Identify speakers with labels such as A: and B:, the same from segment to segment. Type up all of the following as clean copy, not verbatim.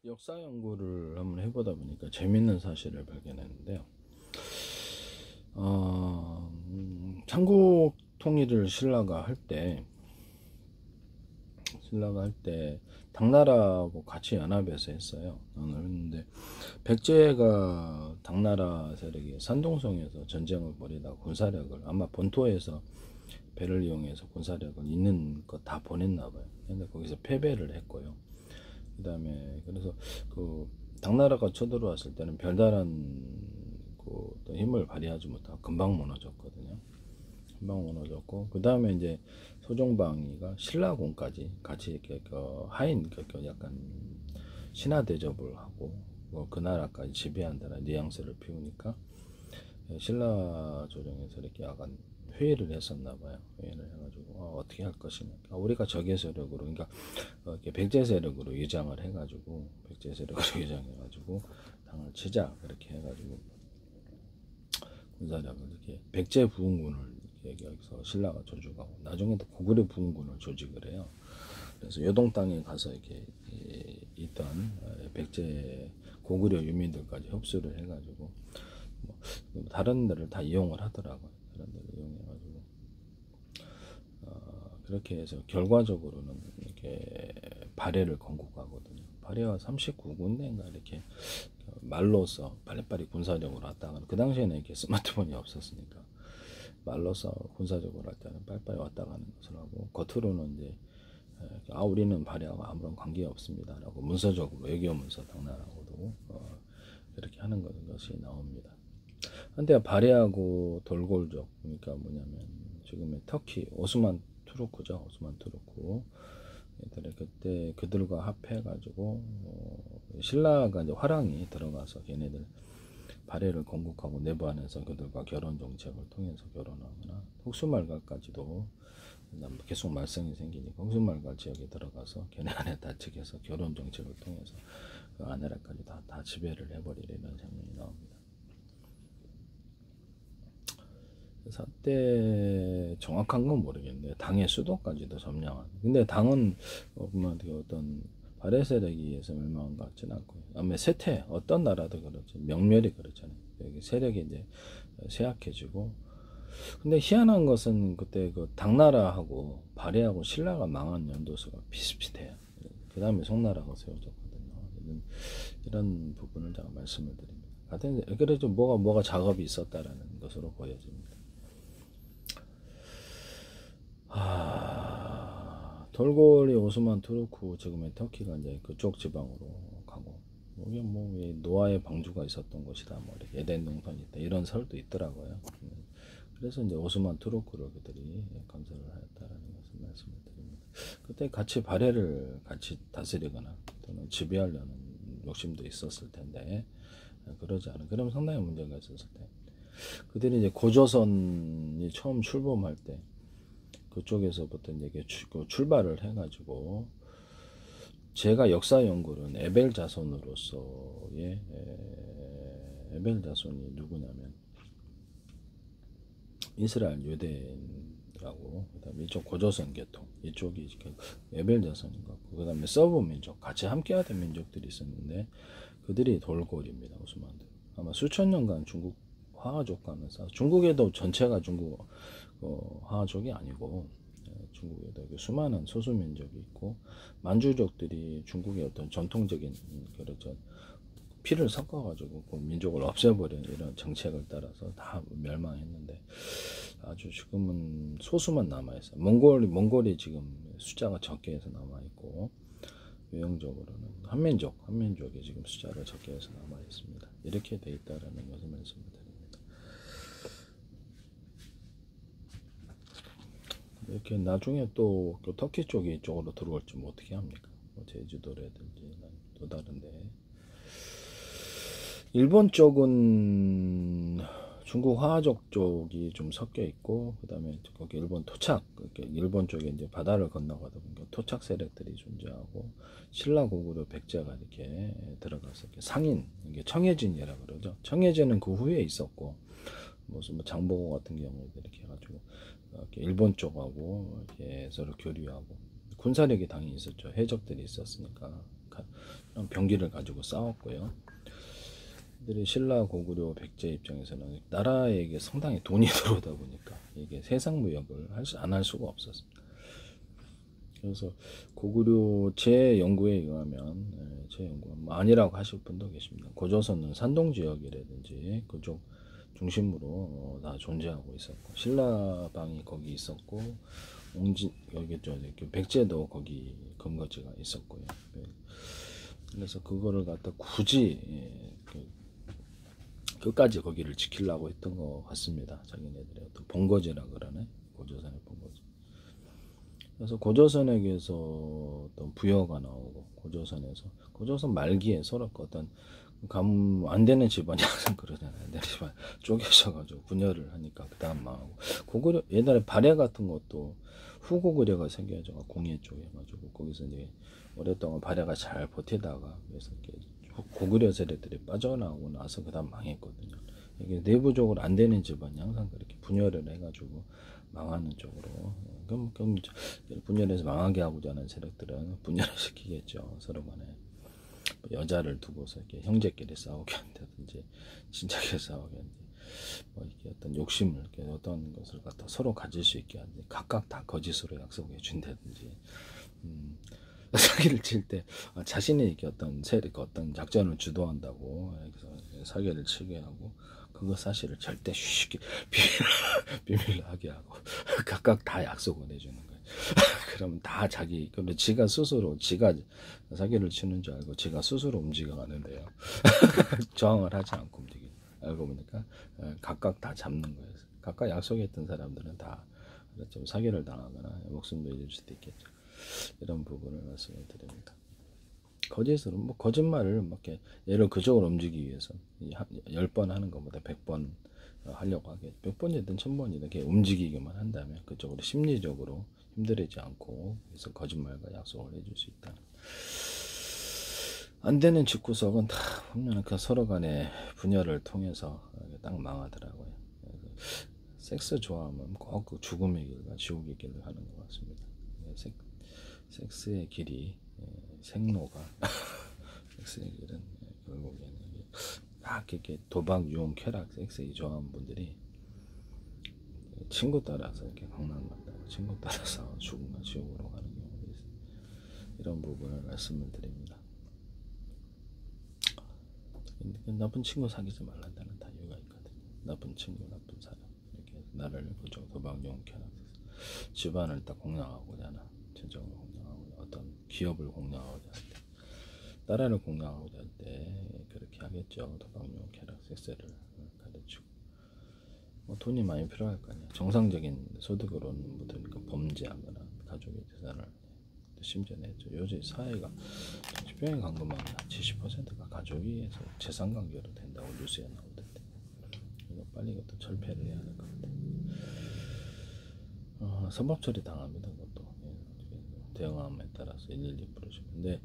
A: 역사 연구를 한번 해보다 보니까 재밌는 사실을 발견했는데요. 삼국 통일을 신라가 할 때 당나라하고 같이 연합해서 했어요. 했는데 백제가 당나라 세력이 산동성에서 전쟁을 벌이다 군사력을 아마 본토에서 배를 이용해서 군사력을 있는 거 다 보냈나 봐요. 근데 거기서 패배를 했고요. 그다음에 그래서 그 당나라가 쳐들어왔을 때는 별다른 그 어떤 힘을 발휘하지 못하고 금방 무너졌거든요. 금방 무너졌고 그 다음에 이제 소종방이가 신라군까지 같이 이렇게 그 하인 그 약간 신하 대접을 하고 그 나라까지 지배한다는 뉘앙스를 피우니까 신라 조정에서 이렇게 약간 회의를 했었나 봐요. 회의를 해가지고 어떻게 할 것이냐. 우리가 적의 세력으로 그러니까 이렇게 백제 세력으로 위장을 해가지고 백제 세력으로 위장해가지고 당을 치자 그렇게 해가지고 군사력을 이렇게 백제 부흥군을 이렇게 여기서 신라가 조직하고 나중에도 고구려 부흥군을 조직을 해요. 그래서 요동 땅에 가서 이렇게 있던 백제 고구려 유민들까지 협수를 해가지고 뭐 다른 데를 다 이용을 하더라고요. 다른 데를 이용해가지고 그렇게 해서 결과적으로는 이렇게 발해를 건국하거든요. 발해가 39군데인가 이렇게 말로써 빨리빨리 군사적으로 왔다 가는 그 당시에는 이렇게 스마트폰이 없었으니까 말로써 군사적으로 할 때는 빨리빨리 왔다 가는 것을 하고 겉으로는 이제 우리는 발해하고 아무런 관계 없습니다 라고 문서적으로 외교 문서 당나라하고도 이렇게 하는 것이 나옵니다. 한때 발해하고 돌골족 그러니까 뭐냐면 지금의 터키 오스만 투르크죠. 오스만 투르크 그때 그들과 합해가지고 신라가 이제 화랑이 들어가서 걔네들 발해를 건국하고 내부안에서 그들과 결혼 정책을 통해서 결혼하거나 혹수말갈까지도 계속 말썽이 생기니까 혹수말갈 지역에 들어가서 걔네 안에 다치게서 결혼 정책을 통해서 그 아내라까지 다 지배를 해버리려는 장면이 나옵니다. 그래서 그때 정확한 건 모르겠는데 당의 수도까지도 점령한. 근데 당은 보면 어떤 발해 세력에 의해서 멸망한 것 같지는 않고요. 아마 세태 어떤 나라도 그렇죠. 명멸이 그렇잖아요. 여기 세력이 이제 쇠약해지고. 근데 희한한 것은 그때 그 당나라하고 발해하고 신라가 망한 연도수가 비슷비슷해요. 그 다음에 송나라가 세워졌거든요. 이런 부분을 제가 말씀을 드립니다. 하여튼 그래도 뭐가 작업이 있었다라는 것으로 보여집니다. 돌고래 오스만 투르크 지금의 터키가 이제 그쪽 지방으로 가고 여기 뭐 노아의 방주가 있었던 곳이다 뭐 이렇게 에덴 동산이 있다 이런 설도 있더라고요. 그래서 이제 오스만 투르크를 그들이 건설을 하였다라는 것을 말씀을 드립니다. 그때 같이 발해를 같이 다스리거나 또는 지배하려는 욕심도 있었을 텐데 그러지 않은 그러면 상당히 문제가 있었을 텐데 그들이 이제 고조선이 처음 출범할 때 그쪽에서부터 이제 출발을 해가지고 제가 역사 연구는 에벨 자손으로서의 에벨 자손이 누구냐면 이스라엘 유대인하고 그다음에 이쪽 고조선 계통 이쪽이 에벨 자손인 것 같고 그다음에 서브 민족 같이 함께하던 민족들이 있었는데 그들이 돌골입니다. 오스만들 아마 수천 년간 중국 화하족과는 싸워 중국에도 전체가 중국 화족이 아니고 중국에도 수많은 소수민족이 있고 만주족들이 중국의 어떤 전통적인 그렇죠 피를 섞어가지고 그 민족을 없애버리는 이런 정책을 따라서 다 멸망했는데 아주 지금은 소수만 남아있어요. 몽골이 지금 숫자가 적게 해서 남아있고 유형적으로는 한민족이 지금 숫자가 적게 해서 남아있습니다. 이렇게 돼 있다라는 것을 말씀드립니다. 이렇게 나중에 또 터키 쪽이 이쪽으로 들어올지 뭐 어떻게 합니까? 뭐 제주도라든지 또 다른데 일본 쪽은 중국 화족 쪽이 좀 섞여 있고 그다음에 거기 일본 토착 일본 쪽에 이제 바다를 건너가다 보니까 토착 세력들이 존재하고 신라 고구려 백제가 이렇게 들어가서 이렇게 상인 이게 청해진이라 그러죠. 청해진은 그 후에 있었고 무슨 뭐 장보고 같은 경우도 이렇게 해가지고 이렇게 일본 쪽하고 이렇게 서로 교류하고 군사력이 당연히 있었죠. 해적들이 있었으니까 그런 병기를 가지고 싸웠고요. 이들이 신라, 고구려, 백제 입장에서는 나라에게 상당히 돈이 들어오다 보니까 이게 세상 무역을 안 할 수가 없었습니다. 그래서 고구려 제 연구에 의하면 아니라고 하실 분도 계십니다. 고조선은 산동 지역이라든지 그쪽 중심으로 다 존재하고 있었고 신라방이 거기 있었고 여기 백제도 거기 근거지가 있었고요. 그래서 그거를 갖다 굳이 끝까지 거기를 지키려고 했던 것 같습니다. 자기네들의 어떤 본거지라 그러네. 고조선의 본거지. 그래서 고조선에게서 어떤 부여가 나오고 고조선 말기에 서로 어떤 안 되는 집안이 항상 그러잖아요. 안 되는 집안 쪼개져가지고 분열을 하니까 그 다음 망하고 고구려 옛날에 발해 같은 것도 후고구려가 생겨져 공예 쪽에 가지고 거기서 이제 오랫동안 발해가 잘 버티다가 그래서 이렇게 고구려 세력들이 빠져나오고 나서 그 다음 망했거든요. 이게 내부적으로 안 되는 집안이 항상 그렇게 분열을 해가지고 망하는 쪽으로 그럼 분열해서 망하게 하고자 하는 세력들은 분열을 시키겠죠. 서로 간에 여자를 두고서 이렇게 형제끼리 싸우게 한다든지 친척끼리 싸우게 한다든지 뭐 이렇게 어떤 욕심을 이렇게 어떤 것을 갖다 서로 가질 수 있게 하는데 각각 다 거짓으로 약속해 준다든지 사기를 칠 때 자신이 이렇게 어떤 세력 어떤 작전을 주도한다고 그래서 사기를 치게 하고 그거 사실을 절대 쉽게 비밀로 하게 하고 각각 다 약속을 해주는 거예요. 그러면 다 그럼 지가 스스로 지가 사기를 치는 줄 알고 지가 스스로 움직여가는데요. 저항을 하지 않고 알고 보니까 각각 다 잡는 거예요. 각각 약속했던 사람들은 다 좀 사기를 당하거나 목숨도 잃을 수도 있겠죠. 이런 부분을 말씀을 드립니다. 거짓으로 거짓말을 이렇게 얘를 그쪽으로 움직이기 위해서 10번 하는 것보다 100번 하려고 하게 100번이든 1000번이든 이렇게 움직이기만 한다면 그쪽으로 심리적으로 힘들지 않고 그래서 거짓말과 약속을 해줄 수 있다. 안 되는 집구석은 다 보면 그 서로 간의 분열을 통해서 딱 망하더라고요. 섹스 좋아하면 꼭 그 죽음의 길과 지옥의 길을 가는 것 같습니다. 섹스의 길이 생로가 섹스의 길은 결국에는 막 이렇게 도박, 유흥, 쾌락, 섹스 좋아하는 분들이 친구 따라서 이렇게 강남 간다고 친구 따라서 죽음과 지옥으로 가는 경우가 있어요. 이런 부분을 말씀을 드립니다. 나쁜 친구 사귀지 말란다는 다 이유가 있거든요. 나쁜 친구, 나쁜 사람 이렇게 나를 그쪽 도박, 유흥, 쾌락, 집안을 딱 공략하고자 하나 전적을 공략하고자 어떤 기업을 공략하고자 할 때 나라를 공략하고자 할 때 그렇게 하겠죠. 도박용 쾌락 섹스를 가르치고 돈이 많이 필요할 거 아니야. 정상적인 소득으로는 못하니까 범죄하거나 가족의 재산을 심지어냈죠. 요즘 사회가 정신병에 간 것만 70%가 가족이 재산 관계로 된다고 뉴스에 나오던데 이거 빨리 이것도 철폐를 해야 될 것 같아요. 선법 처리 당합니다. 그것도 대응함에 따라서 112 부르시고 근데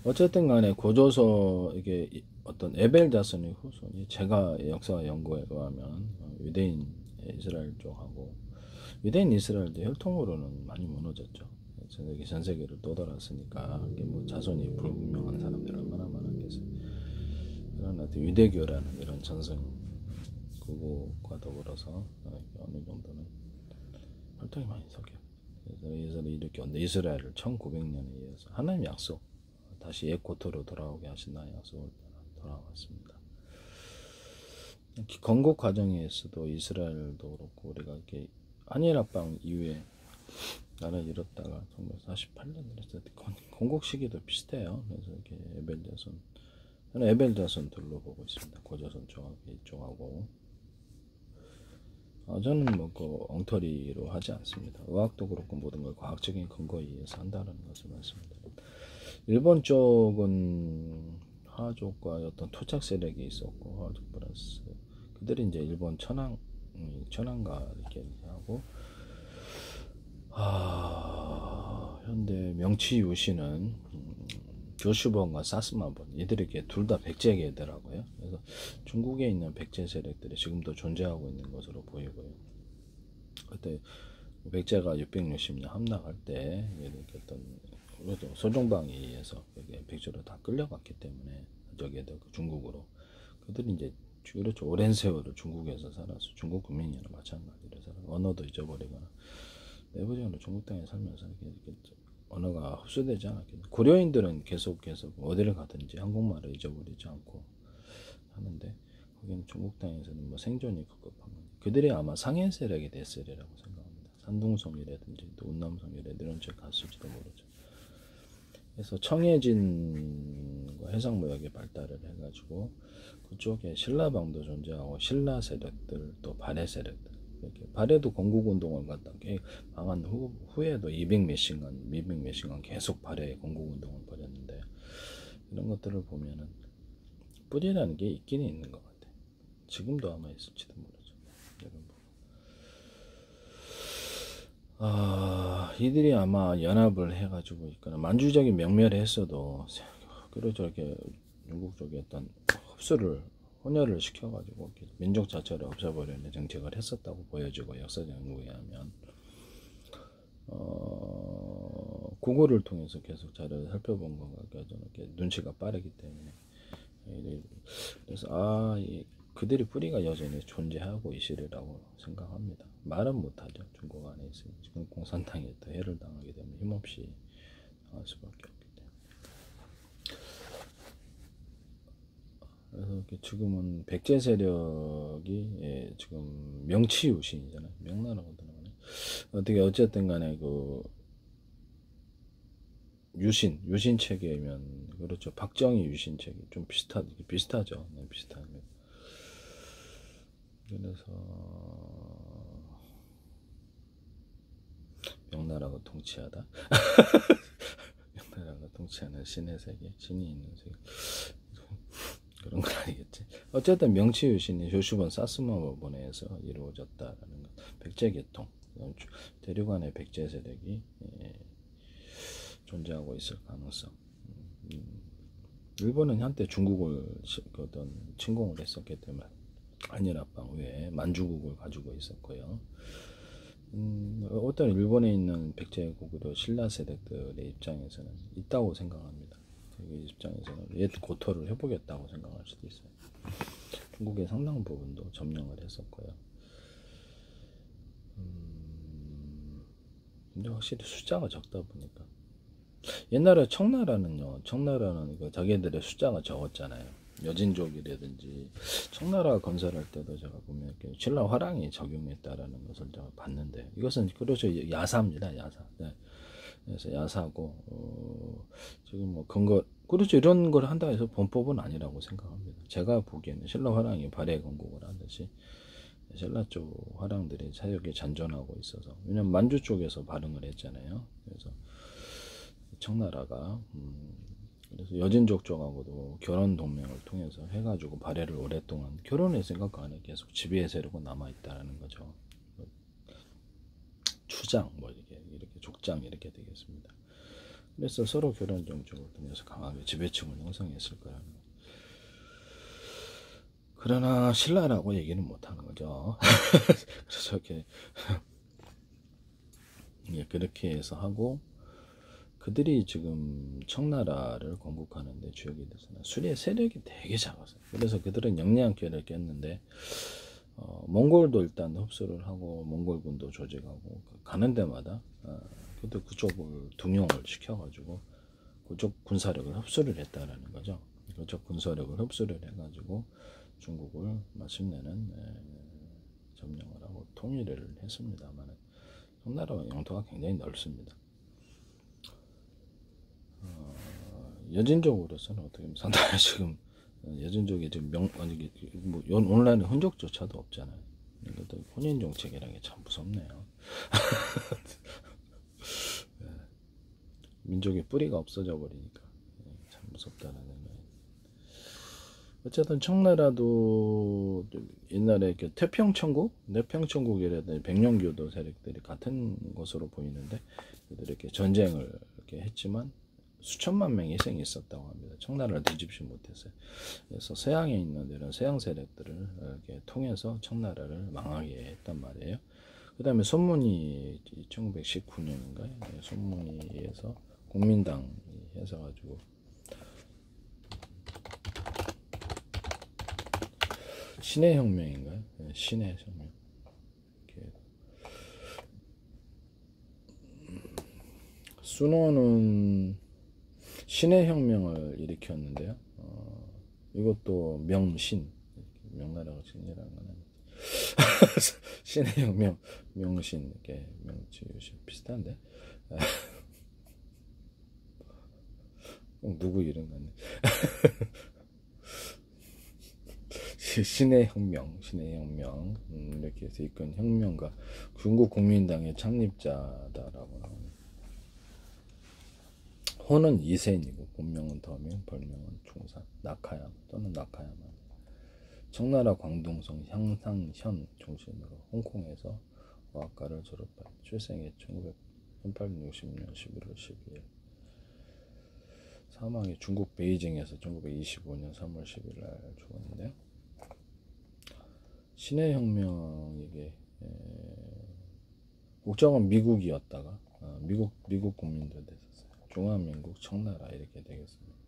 A: 어쨌든 간에 고조서 이게 어떤 에벨 자손의 후손이 제가 역사 연구에 의하면 유대인 이스라엘 쪽하고 유대인 이스라엘도 혈통으로는 많이 무너졌죠. 전 세계를 떠돌았으니까 이게 자손이 불분명한 사람들 얼마나 많았겠어요. 그러나 유대교라는 이런 전승 그거과 더불어서 어느 정도는 혈통이 많이 섞여요. 그래서 이렇게 이스라엘을 1900년에 이어서 하나님 약속 다시 옛 고토로 돌아오게 하신다는 약속을 돌아왔습니다. 건국 과정에서도 이스라엘도 그렇고 우리가 이렇게 한일합방 이후에 나라를 잃었다가 1948년에 건국 시기도 비슷해요. 그래서 이렇게 에벨자손 저는 에벨자손들로 보고 있습니다. 고조선 쪽하고 이쪽하고 저는 그 엉터리로 하지 않습니다. 의학도 그렇고 모든 걸 과학적인 근거에 의해서 한다는 것을 말씀드립니다. 일본 쪽은 화족과 어떤 토착 세력이 있었고 화족 플러스 그들이 이제 일본 천황가 이렇게 하고 현대 명치 유씨는 교슈본과 사스마본 이들에게 둘 다 백제계더라고요. 그래서 중국에 있는 백제 세력들이 지금도 존재하고 있는 것으로 보이고요. 그때 백제가 660년 함락할 때 이렇게 어떤 소종방에 의해서 백제로 다 끌려갔기 때문에 저기에도 중국으로 그들이 이제 그렇죠. 오랜 세월을 중국에서 살아서 중국 국민이나 마찬가지로 살아 언어도 잊어버리거나 내부적으로 중국 땅에 살면서 이렇게 언어가 흡수되지 않았겠죠. 고려인들은 계속 어디를 가든지 한국말을 잊어버리지 않고 하는데 거기는 중국 땅에서는 뭐 생존이 급급한 거예요. 그들이 아마 상해 세력이 됐으리라고 생각합니다. 산둥성이라든지 또 운남성이라든지 이런 쪽 갔을지도 모르죠. 그래서 청해진과 해상무역이 발달을 해가지고 그쪽에 신라방도 존재하고 신라 세력들 또 발해 세력들 이렇게 발해도 건국운동을 갖다 망한 후에도 200몇십년 계속 발해의 건국운동을 벌였는데 이런 것들을 보면은 뿌리라는 게 있기는 있는 것 같아요. 지금도 아마 있을지도 모르죠. 이들이 아마 연합을 해가지고 있거나 만주적인 명멸을 했어도 그렇죠. 이렇게 중국 쪽에 어떤 혼혈을 시켜가지고 민족 자체를 없애버리는 정책을 했었다고 보여지고 역사적 연구에 하면 국어를 통해서 계속 자료를 살펴본 것 같아서 이렇게 눈치가 빠르기 때문에 그래서 그들이 뿌리가 여전히 존재하고 있으리라고 생각합니다. 말은 못하죠. 중국 안에 있으면 지금 공산당에 또 해를 당하게 되면 힘없이 당할 수밖에 없기 때문에. 그래서 지금은 백제 세력이 지금 명치유신이잖아요. 명나라고 들어가네. 어쨌든 간에 유신 체계면 그렇죠. 박정희 유신 체계 좀 비슷하죠. 네, 비슷합니다. 그래서 명나라가 통치하다. 명나라가 통치하는 신의 세계, 신이 있는 세계 그런 건 아니겠지. 어쨌든 명치유신이 조슈본 사스마원에서 이루어졌다라는 것. 백제계통 대륙 안에 백제 세력이 존재하고 있을 가능성. 일본은 한때 중국을 어떤 침공을 했었기 때문에 한일합방 외에 만주국을 가지고 있었고요. 어떤 일본에 있는 백제국으로 신라 세력들의 입장에서는 있다고 생각합니다. 그 입장에서는 옛 고토를 해보겠다고 생각할 수도 있어요. 중국의 상당 부분도 점령을 했었고요. 근데 확실히 숫자가 적다 보니까 옛날에 청나라는 자기들의 숫자가 적었잖아요. 여진족이라든지 청나라 건설할 때도 제가 보면 신라 화랑이 적용했다라는 것을 제가 봤는데 이것은 그렇죠. 야사입니다. 야사. 네. 그래서 야사고 지금 뭐 근거 그렇죠. 이런 걸 한다 해서 범법은 아니라고 생각합니다. 제가 보기에는 신라 화랑이 발해 건국을 하듯이 신라 쪽 화랑들이 사역에 잔존하고 있어서 왜냐면 만주 쪽에서 발흥을 했잖아요. 그래서 청나라가 그래서 여진족 쪽하고도 결혼 동맹을 통해서 해가지고 발해를 오랫동안 결혼의 생각 안에 계속 지배의 세력은 남아있다는 거죠. 추장 뭐 이렇게 족장 이렇게 되겠습니다. 그래서 서로 결혼 정책을 통해서 강하게 지배층을 형성했을 거라는 거죠. 그러나 신라라고 얘기는 못하는 거죠. 그래서 그렇게 해서 하고 그들이 지금 청나라를 건국하는데 주역이 돼서는 수리의 세력이 되게 작았어요. 그래서 그들은 영리한 기회를 깼는데 몽골도 일단 흡수를 하고 몽골군도 조직하고 가는 데마다 그쪽을 등용을 시켜가지고 그쪽 군사력을 흡수를 했다라는 거죠. 그쪽 군사력을 흡수를 해가지고 중국을 마침내는 점령을 하고 통일을 했습니다만 청나라와 영토가 굉장히 넓습니다. 여진족으로서는 어떻게 보면 상당히 지금 여진족이 지금 온라인 흔적조차도 없잖아요. 이것도 혼인 정책이라는 게 참 무섭네요. 민족의 뿌리가 없어져 버리니까 참 무섭다는 생각이. 어쨌든 청나라도 옛날에 태평천국, 내평천국이라든지 백령교도 세력들이 같은 것으로 보이는데 그들이 이렇게 전쟁을 이렇게 했지만 수천만 명의 희생이 있었다고 합니다. 청나라를 뒤집지 못했어요. 그래서 서양에 있는 이런 서양 세력들을 이렇게 통해서 청나라를 망하게 했단 말이에요. 그 다음에 손문희 1919년인가요? 네, 손문희에서 국민당이 해서가지고 신의 혁명인가요? 네, 신의 혁명. 이렇게. 순원은 신의 혁명을 일으켰는데요. 이것도 명신, 명나라가 신이라는 건 아니지. 신의 혁명, 명신, 이렇게 명치유신 비슷한데. 누구 이름 같네. 신의 혁명, 신의 혁명, 이렇게 해서 이끈 혁명가, 중국 국민당의 창립자다라고 나옵니다. 호는 이센이고 본명은 덤인, 별명은 중산, 낙하양 또는 낙하야만. 청나라 광둥성 향상현 중심으로 홍콩에서 어학과를 졸업한 출생이 1860년 11월 12일. 사망이 중국 베이징에서 1925년 3월 10일 날 죽었는데요. 신의 혁명, 이게 국적은 미국이었다가 미국 국민도 됐었어요. 중화민국 청나라 이렇게 되겠습니다.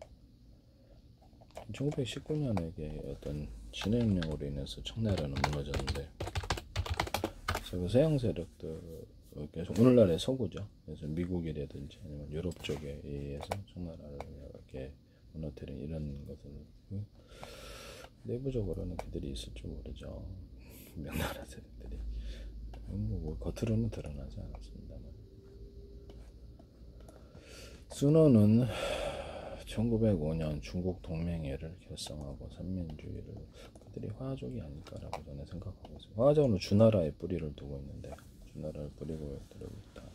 A: 1919년에 어떤 신의 혁명으로 인해서 청나라는 무너졌는데, 그 서양 세력들, 오늘날의 서구죠. 그래서 미국이라든지 아니면 유럽 쪽에 의해서 청나라를 이렇게 무너뜨린 이런 것을, 내부적으로는 그들이 있을 줄 모르죠. 명나라 세력들이. 뭐 겉으로는 드러나지 않았습니다만. 순원은 1905년 중국 동맹회를 결성하고 삼민주의를, 그들이 화족이 아닐까라고 저는 생각하고 있어요. 화족은 주나라에 뿌리를 두고 있는데, 주나라를 뿌리고 들고 있다.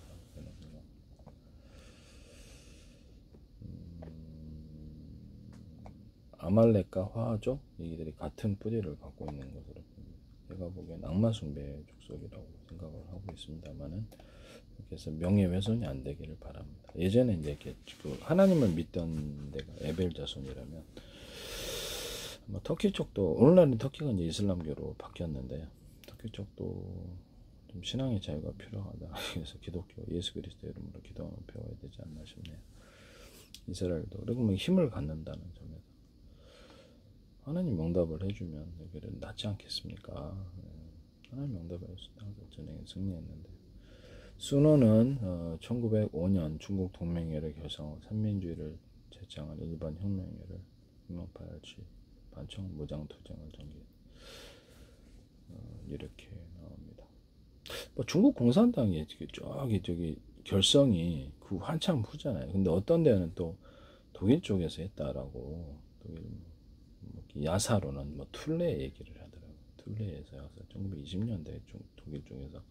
A: 아말렉과 화족, 이들이 같은 뿌리를 갖고 있는 것으로 봅니다. 제가 보기엔 악마 숭배 족속이라고 생각을 하고 있습니다만은, 그래서 명예훼손이 안 되기를 바랍니다. 예전에 이제 하나님을 믿던 데가 에벨 자손이라면, 아마 터키 쪽도, 오늘날은 터키가 이제 이슬람교로 바뀌었는데, 터키 쪽도 좀 신앙의 자유가 필요하다. 그래서 기독교, 예수 그리스도 이름으로 기도하는 배워야 되지 않나 싶네요. 이스라엘도. 그리고 힘을 갖는다는 점에서 하나님 명답을 해주면 여기를 낫지 않겠습니까? 하나님 명답을 해서 전쟁에 승리했는데. 순원은 1905년 중국 동맹회를 결성하고 삼민주의를 제창한 일반 혁명회를 혁명파열치 반청 무장투쟁을 전개, 이렇게 나옵니다. 뭐 중국 공산당이 저기 결성이 그 한참 후잖아요. 근데 어떤 데는 또 독일 쪽에서 했다라고, 독일 야사로는 뭐 툴레 얘기를 하더라고요. 툴레에서 야사 1920년대 독일 쪽에서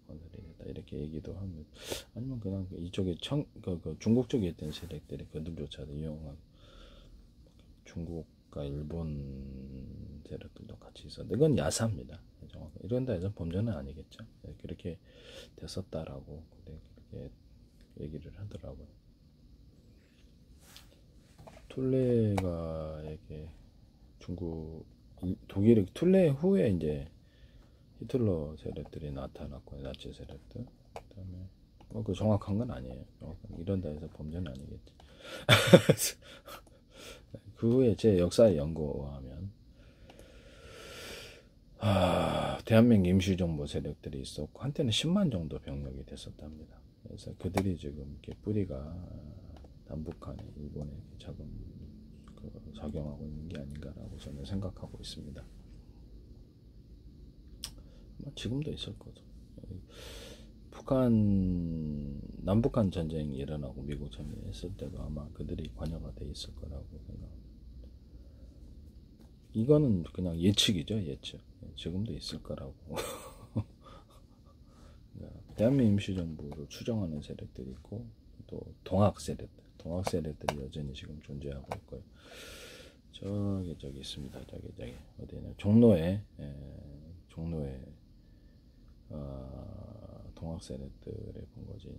A: 건설이 됐다 이렇게 얘기도 하면, 아니면 그냥 이쪽에 중국 쪽에 있던 세력들이 그들조차도 이용한 중국과 일본 세력들도 같이 있었는데, 그건 야사입니다. 정확히 이런 데에서 범죄는 아니겠죠. 그렇게 됐었다라고 그렇게 얘기를 하더라고요. 툴레가 이게 독일의 툴레 후에 이제 히틀러 세력들이 나타났고, 나치 세력들. 그다음에 그 정확한 건 아니에요. 이런 데에서 범죄는 아니겠지. 그 후에 제 역사에 연구하면 대한민국 임시정부 세력들이 있었고, 한때는 10만 정도 병력이 됐었답니다. 그래서 그들이 지금 이렇게 뿌리가 남북한에, 일본에 작용하고 있는 게 아닌가라고 저는 생각하고 있습니다. 지금도 있을 거죠. 남북한 전쟁이 일어나고 미국 전쟁했을 때도 아마 그들이 관여가 돼 있을 거라고 생각합니다. 이거는 그냥 예측이죠, 예측. 지금도 있을 거라고. 대한민국 임시정부를 추정하는 세력들이 있고, 또 동학 세력들이 여전히 지금 존재하고 있고요. 저기 있습니다. 저기 어디냐, 종로에 동학 세력들의 본거지.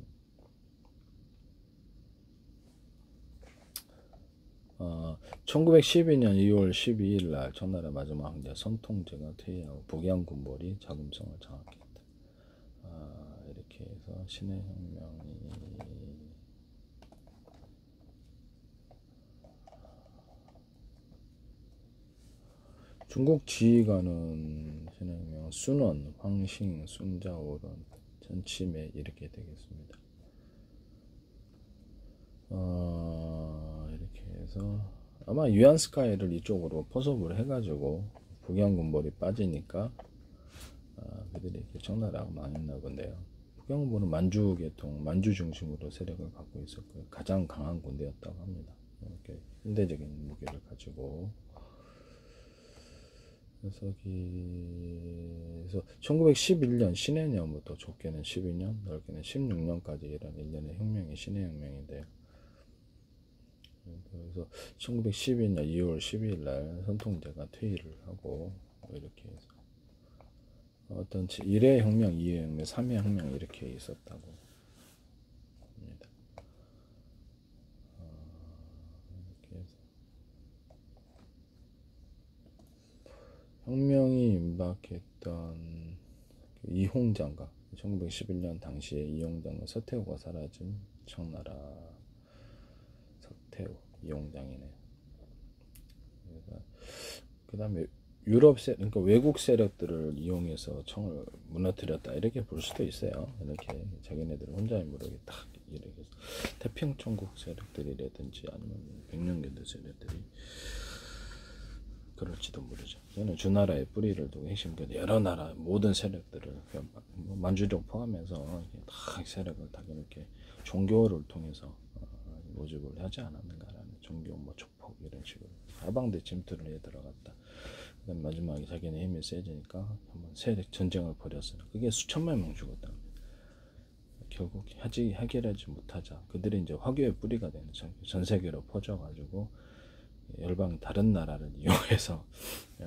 A: 1912년 2월 12일 날 청나라 마지막 황제 선통제가 퇴위하고 북양 군벌이 자금성을 장악했다. 이렇게 해서 신의 혁명이 중국 지휘관은 신의 혁명 순원, 황싱, 순자오런, 전치매 이렇게 되겠습니다. 이렇게 해서 아마 유안스카이를 이쪽으로 포섭을 해가지고 북양군벌이 빠지니까 그들이 이렇게 청나라가 망했나 본데요. 북양군벌은 만주 계통, 만주 중심으로 세력을 갖고 있었고요. 가장 강한 군대였다고 합니다. 이렇게 현대적인 무기를 가지고. 그래서 1911년 신해년부터 좁게는 12년, 넓게는 16년까지 이런 일련의 혁명이 신해혁명인데요. 그래서 1912년 2월 12일 날 선통제가 퇴위를 하고 이렇게 해서 어떤 1회 혁명, 2회 혁명, 3회 혁명 이렇게 있었다고 합니다. 이렇게 해서 혁명이 임박했던 이홍장가 1911년 당시에 이홍장은 서태후가 사라진 청나라 서태후 이홍장이네요. 그 다음에 유럽 그러니까 외국 세력들을 이용해서 청을 무너뜨렸다 이렇게 볼 수도 있어요. 이렇게 자기네들 혼자의 무력이 딱 이렇게 태평천국 세력들이라든지 아니면 백령견도 세력들이 그럴지도 모르죠. 저는 주나라의 뿌리를 두고 핵심적으로 여러 나라 모든 세력들을 만주족 포함해서 다 세력을 다 이렇게 종교를 통해서 모집을 하지 않았는가라는 종교 뭐 족폭 이런 식으로 사방대 침투를 해 들어갔다. 그다음 마지막에 자기네 힘이 세지니까 한번 세력 전쟁을 벌였어요. 그게 수천만 명 죽었다. 결국 해결하지 못하자 그들이 이제 화교의 뿌리가 되는 전 세계로 퍼져가지고 열방 다른 나라를 이용해서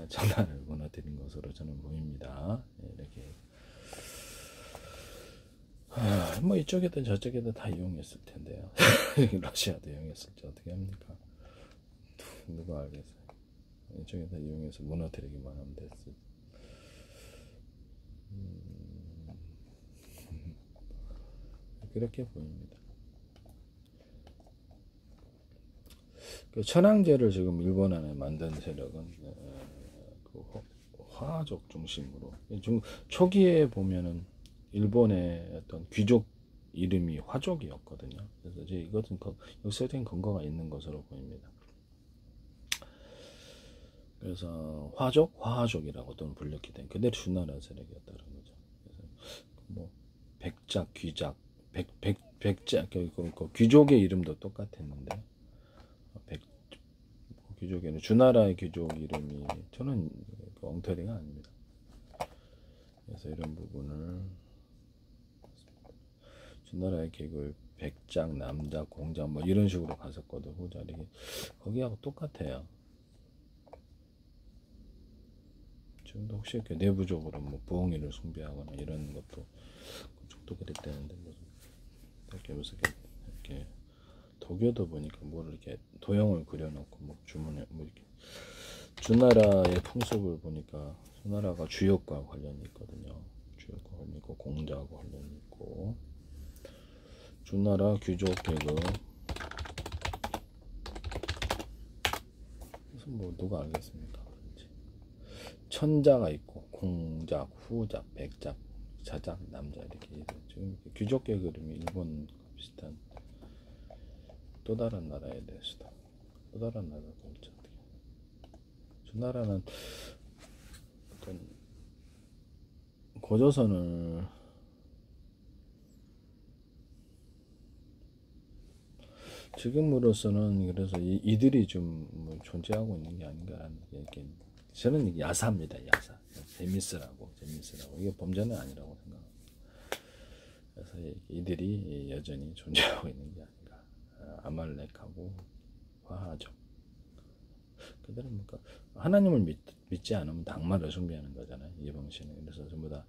A: 청나라를 무너뜨린 것으로 저는 보입니다. 이렇게 뭐 이쪽에든 저쪽에든 다 이용했을 텐데요. 러시아도 이용했을지 어떻게 합니까? 누가 알겠어요. 이쪽에다 이용해서 무너뜨리기만 하면 됐지. 그렇게 보입니다. 그 천황제를 지금 일본 안에 만든 세력은 그 화족 중심으로 초기에 보면은 일본의 어떤 귀족 이름이 화족이었거든요. 그래서 이제 이것은 역사적인 근거가 있는 것으로 보입니다. 그래서 화족이라고도 불렸기 때문에 그대로 주나라 세력이었다는 거죠. 그래서 뭐 백작, 귀작, 백작 그 귀족의 이름도 똑같았는데 귀족에는 주나라의 귀족 이름이 저는 엉터리가 아닙니다. 그래서 이런 부분을 주나라의 계급을 백작, 남작, 공작 뭐 이런 식으로 갔었거든. 후자리 거기하고 똑같아요. 지금도 혹시 이렇게 내부적으로 뭐 부엉이를 숭배하거나 이런 것도 그쪽도 그랬다는데 뭐 이렇게 이렇게 도교도 보니까 뭘 이렇게 도형을 그려놓고 뭐 주문에 뭐 이렇게 주나라의 풍습을 보니까 주나라가 주역과 관련이 있거든요. 주역과 관련이 있고 공자하고 관련이 있고 주나라 귀족 계급 그래서 뭐 누가 알겠습니까? 천자가 있고 공작, 후작, 백작, 자작, 남자 이렇게 지금 귀족 계급이 일본 비슷한 또 다른 나라에 대해서도 또 다른 나라가 있죠. 주나라는 어떤 고조선을 지금으로서는 그래서 이들이 좀 뭐 존재하고 있는 게 아닌가라는 게 이렇게 저는 야사입니다. 야사 재밌으라고 이게 범죄는 아니라고 생각합니다. 그래서 이들이 여전히 존재하고 있는 게 아닌가. 아말렉하고 화하족 그들은 뭔가 하나님을 믿지 않으면 악마를 숭배하는 거잖아요. 이방신은. 그래서 전부 다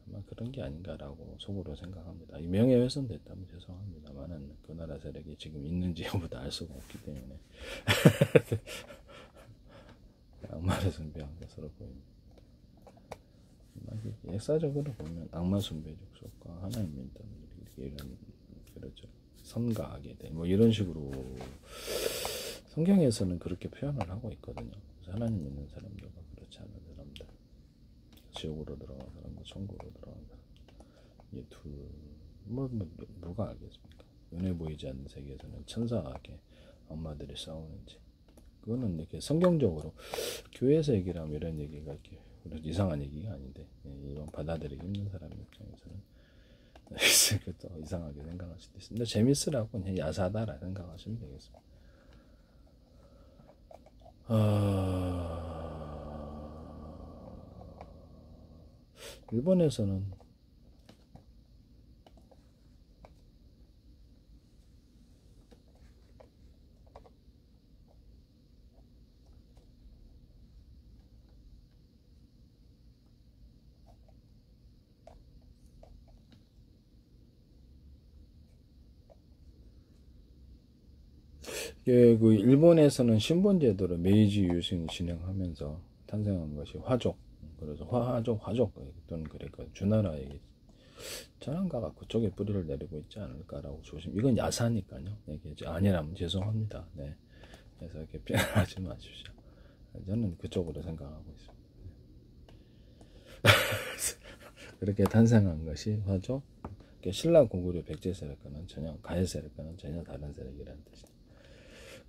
A: 아마 그런 게 아닌가라고 속으로 생각합니다. 명예훼손 됐다면 죄송합니다만은 그 나라 세력이 지금 있는지 여부도 알 수가 없기 때문에 악마를 숭배한 것으로 보입니다. 역사적으로 보면 악마 숭배적 속과 하나님 믿는 이런 그렇죠. 선가하게 돼. 뭐 이런 식으로 성경에서는 그렇게 표현을 하고 있거든요. 그래서 하나님 믿는 사람들과 그렇지 않은 사람들, 지옥으로 들어간 사람과 천국으로 들어간 사람, 이둘 누가 알겠습니까? 눈에 보이지 않는 세계에서는 천사하게 악마들이 싸우는지. 그거는 이렇게 성경적으로 교회에서 얘기를 하면 이런 얘기가 이렇게 이상한 얘기가 아닌데 이런 받아들이기 힘든 사람 입장에서는 또 이상하게 생각할 수도 있습니다. 재밌으라고 그냥 야사다라 생각하시면 되겠습니다. 일본에서는 그 일본에서는 신분제도를 메이지 유신이 진행하면서 탄생한 것이 화족. 그래서 화족 또는 그러니까 주나라의 전한가가 그쪽에 뿌리를 내리고 있지 않을까라고 조심. 이건 야사니까요. 이게 아니라면 죄송합니다. 네. 그래서 이렇게 표현하지 마십시오. 저는 그쪽으로 생각하고 있습니다. 그렇게 탄생한 것이 화족. 신라 고구려 백제 세력과는 전혀 가해 세력과는 전혀 다른 세력이라는 뜻이죠.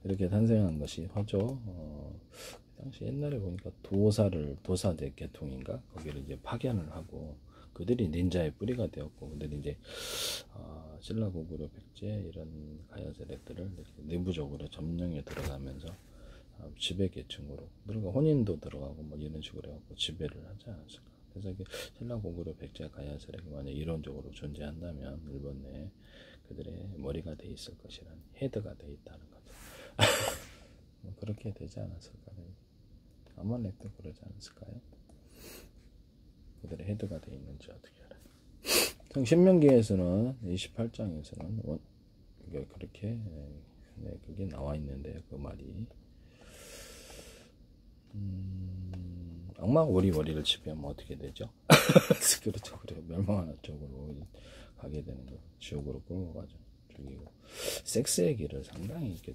A: 이렇게 탄생한 것이 화족. 당시 옛날에 보니까 도사대 계통인가 거기를 이제 파견을 하고 그들이 닌자의 뿌리가 되었고 그들이 이제 신라 고구려 백제 이런 가야 세력들을 내부적으로 점령에 들어가면서 지배 계층으로 그러니까 혼인도 들어가고 뭐 이런 식으로 해갖고 지배를 하지 않았을까. 그래서 신라 고구려 백제 가야 세력이 만약 이론적으로 존재한다면 일본 내에 그들의 머리가 돼 있을 것이라는 헤드가 돼 있다는 거죠. 그렇게 되지 않았을까요? 아말렉도 그러지 않았을까요? 그들의 헤드가 돼 있는지 어떻게 알아요? 신명기에서는 28장에서는 그렇게 그게 나와 있는데 그 말이 악마가 우리 머리를 지배하면 어떻게 되죠? 그렇죠. 그래 멸망하는 쪽으로 가게 되는 거 지옥으로 끌고 가죠. 죽이고 섹스의 길을 상당히 이렇게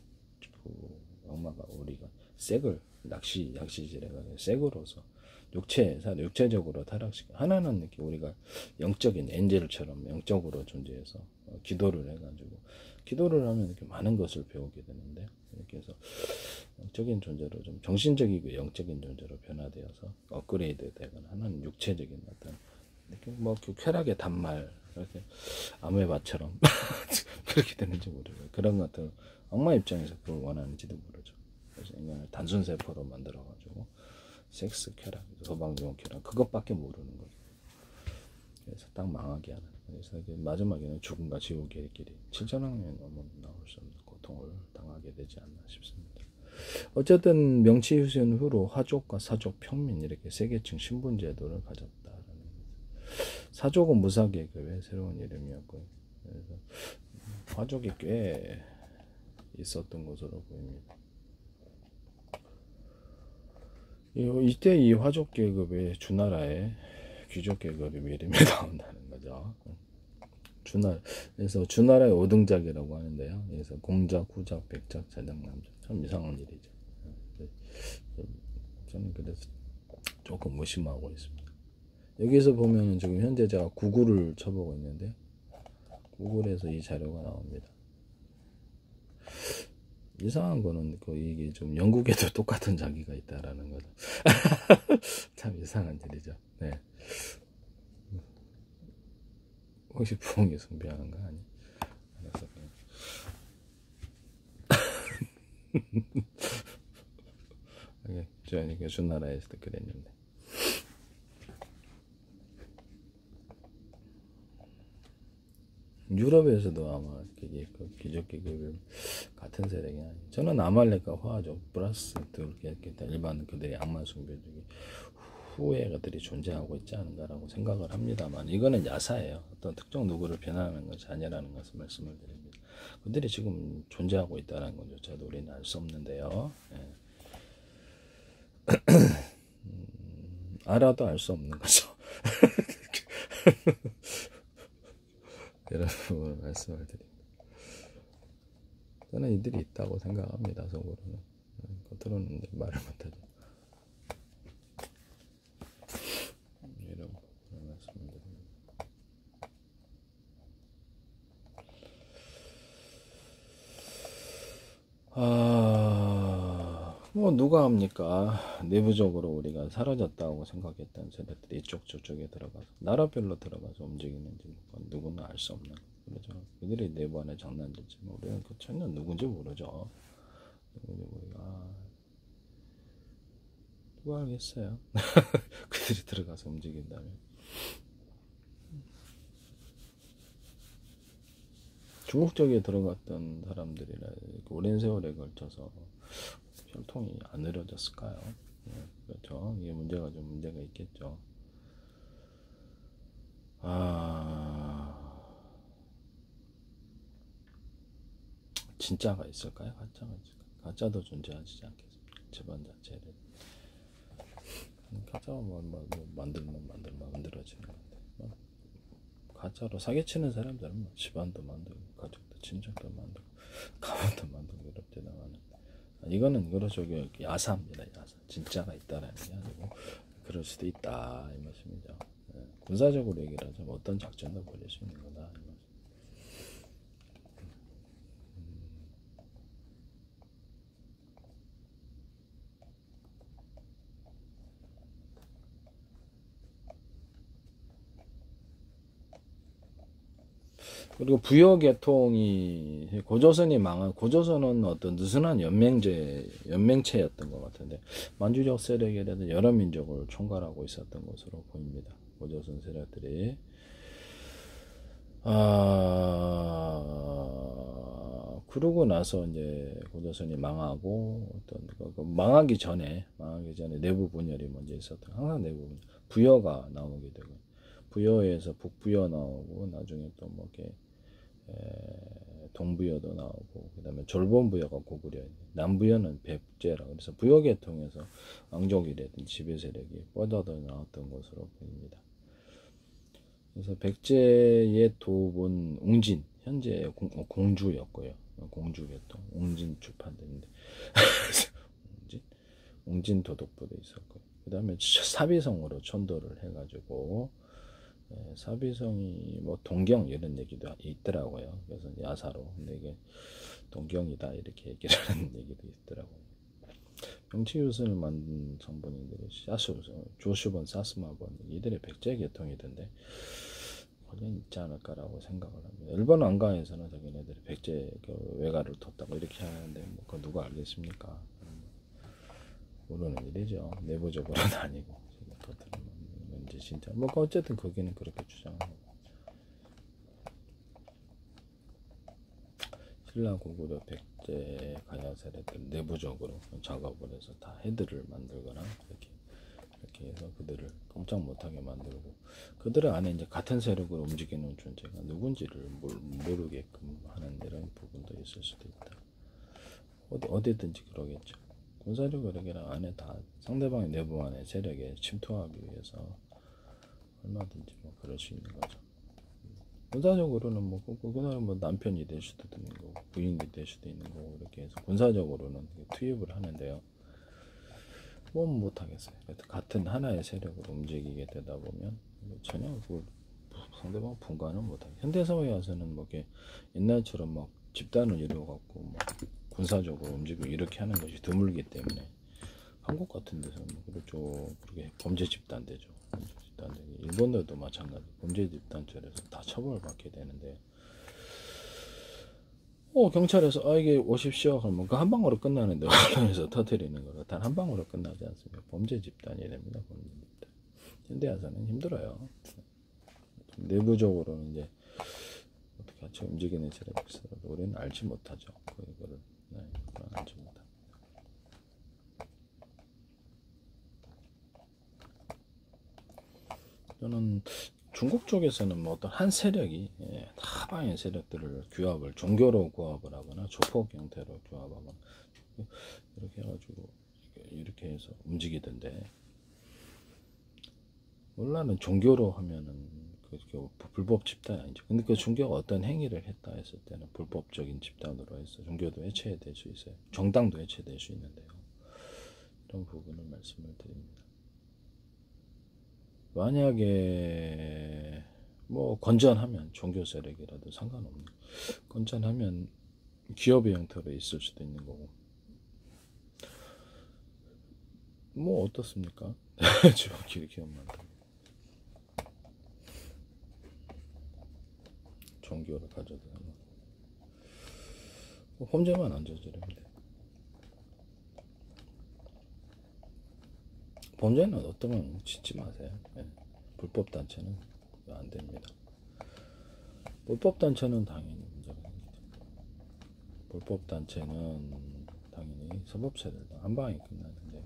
A: 악마가 우리가 색을 약시질해가지고 색으로서 육체적으로 타락시켜. 하나는 이렇게 우리가 영적인 엔젤처럼 영적으로 존재해서 기도를 해가지고 기도를 하면 이렇게 많은 것을 배우게 되는데 이렇게 해서 영적인 존재로 좀 정신적이고 영적인 존재로 변화되어서 업그레이드 되거나 하나는 육체적인 어떤 이렇게 뭐 쾌락의 단말 이렇게 아메바처럼 그렇게 되는지 모르겠어요. 그런 것들 악마 입장에서 그걸 원하는지도 모르죠. 그래서 인간을 단순 세포로 만들어가지고 섹스 쾌락, 소방용 쾌락 그것밖에 모르는 거죠. 그래서 딱 망하게 하는. 그래서 마지막에는 죽음과 지옥의 길이 7천왕년이 넘어 나올 수 없는 고통을 당하게 되지 않나 싶습니다. 어쨌든 명치휴전 후로 화족과 사족, 평민 이렇게 세 계층 신분 제도를 가졌다라는 거죠. 사족은 무사계급의 새로운 이름이었고요. 그래서 화족이 꽤 있었던 것으로 보입니다. 이때 이 화족 계급의 주나라의 귀족 계급의 이름이 나온다는 거죠. 그래서 주나라의 5등작이라고 하는데요. 그래서 공작, 후작, 백작, 자작, 남작. 참 이상한 일이죠. 저는 그래서 조금 의심하고 있습니다. 여기서 보면은 지금 현재 제가 구글을 쳐보고 있는데 구글에서 이 자료가 나옵니다. 이상한 거는 이게 좀 영국에도 똑같은 자기가 있다라는 거죠. 참 이상한 일이죠. 네. 혹시 부엉이 숭배하는 거 아니? 알았어. 저희가 주나라에서도 그랬는데. 유럽에서도 아마 귀족 계급이 같은 세력이 아니에요. 저는 아말렉과 화족 플러스 이렇게 일반 그들의 악마 숭배적인 후예가들이 존재하고 있지 않은가라고 생각을 합니다만 이거는 야사예요. 어떤 특정 누구를 비난하는 것이 아니라는 것을 말씀을 드립니다. 그들이 지금 존재하고 있다는 것조차도 우리는 알 수 없는데요. 알아도 알 수 없는 거죠. 이런 부분을 말씀을 드립니다. 저는 이들이 있다고 생각합니다. 속으로는. 겉으로는 말을 못하죠. 이런 부분을 말씀드립니다. 뭐 누가 합니까? 내부적으로 우리가 사라졌다고 생각했던 세력들이 이쪽 저쪽에 들어가서 나라별로 들어가서 움직이는지 누구는 알 수 없는 거죠. 그들이 내부 안에 장난질지 우리는 그 전혀 누군지 모르죠. 누군지 우리가 누가 알겠어요? 그들이 들어가서 움직인다면. 중국 쪽에 들어갔던 사람들이라 오랜 세월에 걸쳐서 혈통이 안 이루어졌을까요? 그렇죠. 이게 좀 문제가 있겠죠. 진짜가 있을까요? 가짜가 있을까요? 가짜도 존재하지 않겠습니까? 집안 자체를. 가짜가 만들어지는 건데. 가짜로 사기치는 사람들은 집안도 만들고, 가족도, 친척도 만들고, 가문도 만들고, 이렇게 나가는. 이거는 그렇죠. 야사입니다. 야사. 진짜가 있다라는 게 아니고 그럴 수도 있다 이 말씀이죠. 군사적으로 얘기를 하자면 어떤 작전도 벌일 수 있는 거다 이 말씀. 그리고 부여 계통이 고조선이 망한 고조선은 어떤 느슨한 연맹체였던 것 같은데 만주적 세력이라든 여러 민족을 총괄하고 있었던 것으로 보입니다. 고조선 세력들이 그러고 나서 이제 고조선이 망하고 망하기 전에 내부 분열이 먼저 있었던 항상 내부 분열 부여가 나오게 되고 부여에서 북부여 나오고 나중에 또 뭐 이렇게 동부여도 나오고 그다음에 졸본부여가 고구려 남부여는 백제라 그래서 부여 계통에서 왕족이라든 지배 세력이 뻗어져 나왔던 것으로 보입니다. 그래서 백제의 도본 웅진 현재 공주였고요. 공주 계통 웅진 출판되는데 웅진 도독부도 있었고요. 그 다음에 사비성으로 천도를 해가지고 사비성이 뭐 동경 이런 얘기도 있더라고요. 그래서 야사로 근데 이게 동경이다 이렇게 얘기를 하는 얘기도 있더라고요. 명치유선을 만든 성분인들이 조슈본 사스마본 이들의 백제 계통이던데 관련이 있지 않을까라고 생각을 합니다. 일본 왕가에서는 자기네들이 백제 외가를 뒀다고 이렇게 하는데 뭐 그거 누가 알겠습니까? 모르는 일이죠. 내부적으로는 아니고 왠지 진짜 뭐 어쨌든 거기는 그렇게 주장하고 신라 고구려 백제 가야 세력들 내부적으로 작업을 해서 다 헤드를 만들거나 이렇게 해서 그들을 꼼짝 못하게 만들고 그들 안에 이제 같은 세력으로 움직이는 존재가 누군지를 모르게끔 하는 이런 부분도 있을 수도 있다. 어디든지 그러겠죠. 군사적 여력이랑 안에 다 상대방의 내부 안에 세력에 침투하기 위해서 얼마든지 뭐 그럴 수 있는 거죠. 군사적으로는 뭐 그날은 뭐 남편이 될 수도 있는 거고 부인이 될 수도 있는 거고 이렇게 해서 군사적으로는 투입을 하는데요. 뭐 못하겠어요. 같은 하나의 세력으로 움직이게 되다 보면 전혀 상대방 분간은 못하게. 현대사회에 와서는 뭐 이렇게 옛날처럼 막 집단을 이루어갖고 뭐 군사적으로 움직이고 이렇게 하는 것이 드물기 때문에 한국 같은 데서는 그렇죠. 그렇게 범죄 집단 되죠. 일본들도 마찬가지. 범죄 집단처에서 다 처벌받게 되는데 경찰에서 이게 오십시오 하면 그 한 방으로 끝나는데 언론에서 터뜨리는 거로 단 한 방으로 끝나지 않습니다. 범죄 집단이 됩니다. 범죄 집단. 현대화사는 힘들어요. 내부적으로는 이제 어떻게 같이 움직이는 세력이 있어도 우리는 알지 못하죠. 그거를 알지 못합니다. 저는 중국 쪽에서는 뭐 어떤 한 세력이 타방의 세력들을 종교로 구합을 하거나 조폭 형태로 규합하거나 이렇게 해가지고 이렇게 해서 움직이던데 오늘날은 종교로 하면은 그 불법 집단이 아니죠. 근데 그 종교가 어떤 행위를 했다 했을 때는 불법적인 집단으로 해서 종교도 해체될 수 있어요. 정당도 해체될 수 있는데요. 이런 부분을 말씀을 드립니다. 만약에 뭐 건전하면 종교 세력이라도 상관없는, 건전하면 기업의 형태로 있을 수도 있는 거고, 뭐 어떻습니까? 기업만 종교를 가져도 범죄만 안 저지르면 돼. 범죄는 어떠면 짓지 마세요. 네. 불법 단체는 안 됩니다. 불법 단체는 당연히 문제가 생기죠. 불법 단체는 당연히 사법체를 한 방에 끝나는데,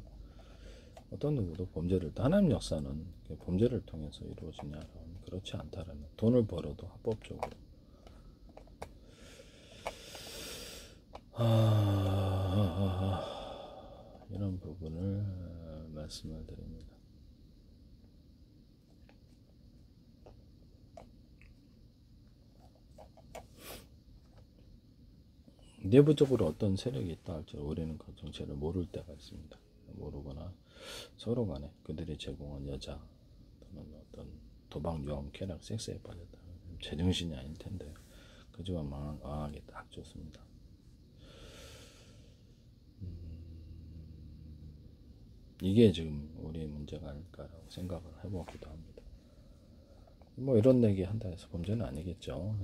A: 어떤 누구도 범죄를, 하나님 역사는 범죄를 통해서 이루어지냐라면 그렇지 않다라는, 돈을 벌어도 합법적으로 이런 부분을 말씀을 드립니다. 내부적으로 어떤 세력이 있다 할지 우리는 그 정체를 모를 때가 있습니다. 모르거나 서로 간에 그들이 제공한 여자 또는 어떤 도박, 유흥, 쾌락, 섹스에 빠졌다. 제정신이 아닐 텐데 그지만 망하게 딱 좋습니다. 이게 지금 우리의 문제가 아닐까라고 생각을 해보기도 합니다. 뭐 이런 얘기 한다 해서 범죄는 아니겠죠.